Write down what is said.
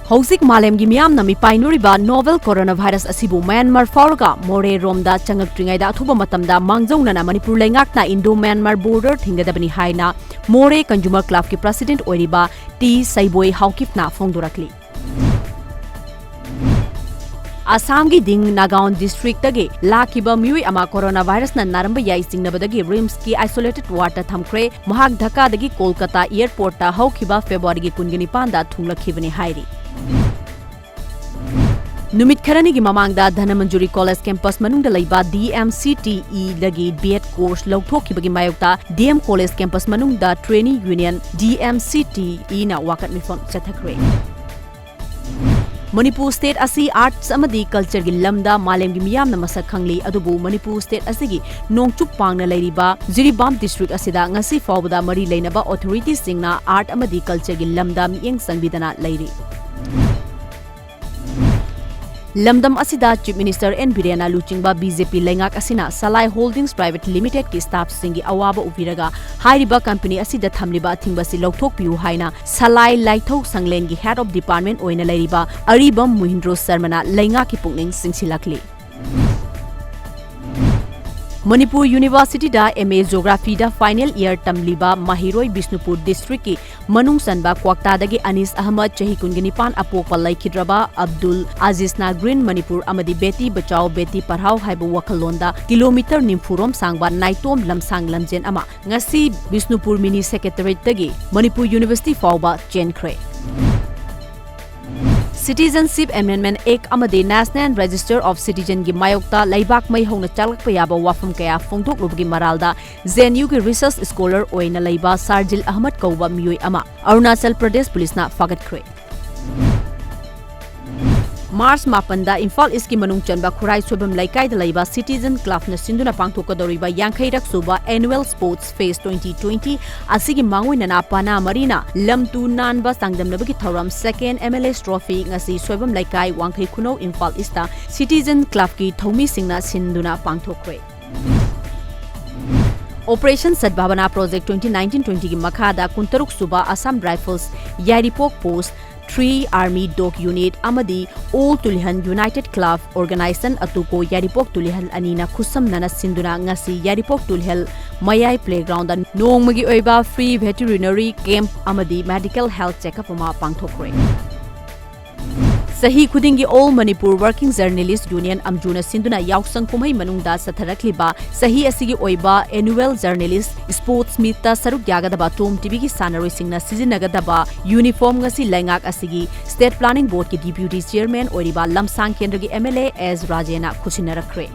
Houzik Malem Gimiam Nami Painuriba novel coronavirus asibu Myanmar Faurga More Romda Changak Tringaida Thuba Matamda Mangzong Nana Manipur Lengakna Indo Myanmar border Thingadabani Haina More Consumer Club ki President Oiriba T Saiboi Haukifna Fongdurakli Assam ki Ding Nagaon district tagi lakiba miui ama coronavirus na naramba yai singnabadagi rims ki isolated water thamkre mahak Dhaka dagi Kolkata airport ta haukiba February gi kungani panda thunglakibani hairi Numit kharani gi mamangda Dhanamanjuri College campus manungda leiba DMCTE dagi B.Ed course lauthokibagi mayokta DM College campus manungda trainee union DMCTE na wakat mifon chathakre Manipur State asi arts amadi culture gi lamda malem gi miyam na masak khangli adubu Manipur State asigi nongchup pangna leiriba Jiribam district asida ngasi fawbada mari leinaba authorities singna art amadi culture gi lamda miyeng sangbidana leiri Lamdam asida Chief Minister N. Birena Luchingba BJP Lengak asina Salai Holdings Private Limited ki staff singi awaba upiraga hairiba company asida thamliba thingbasi lokthok piu haina Salai Laithok Sanglen gi head of department oina leiriba Aribam Muhindro Sarmana Lengak ki pungning singsilakli Manipur University da MA Geography da final year tamliba Mahiroi Bisnupur district ki manung sanba kwakta dagi Anis Ahmad chahi kunginipan apokpa laikhidraba Abdul Aziz na Green Manipur amadi Beti Bachao Beti Parhau haibu wakalonda kilometer nimfurom sangba Naitom lamsang lamjen ama ngasi Bisnupur mini secretariat dagi Manipur University fawba chenkre Citizenship Amendment Act amadi National Register of Citizen gi mayokta laibak mai hongna chalakpa yaba wafam kaya phongthok lubgi maralda ZNU gi research scholar oina leiba Sarjil Ahmad kauba miyoi ama Arunachal Pradesh Police na fagatkre Mars Mapanda Imphal East ki manung chanba Khurai Sobam Laikai da laiba Citizen Club na sinduna pangthokadoriba Yankhairak suba Annual Sports Fest 2020 asigi mangoi nana pana marina lamtu nanba sangdamnabagi thoram second MLS trophy ngasi Sobam Laikai Wangkhai Khuno Imphal East ta Citizen Club ki thomi singna sinduna pangthokre Operation Sadbhavana Project 2019-20 ki makhada kuntaruk suba Assam Rifles Yaripok Post 3 Army Dog Unit amadi All Tulihan United Club Organization atuko Yaripok Tulihan anina khusam nana sinduna ngasi Yaripok Tulhel Mayai Playground and nongmagi oiba free veterinary camp amadi medical health checkup ama pangthokre Sahi khudingi All Manipur Working Journalist Union Amjuna Sinduna Yausang Kumai Manungda Satharakliba Sahi asigi oiba Annual Journalist Sports Meet ta saruk yagadaba TOMTV ki sanaroi singna sijinagadaba uniform ngasi lengak asigi State Planning Board ki Deputy Chairman oiriba Lamsang Kendra ki MLA as Rajena Khusinarakhre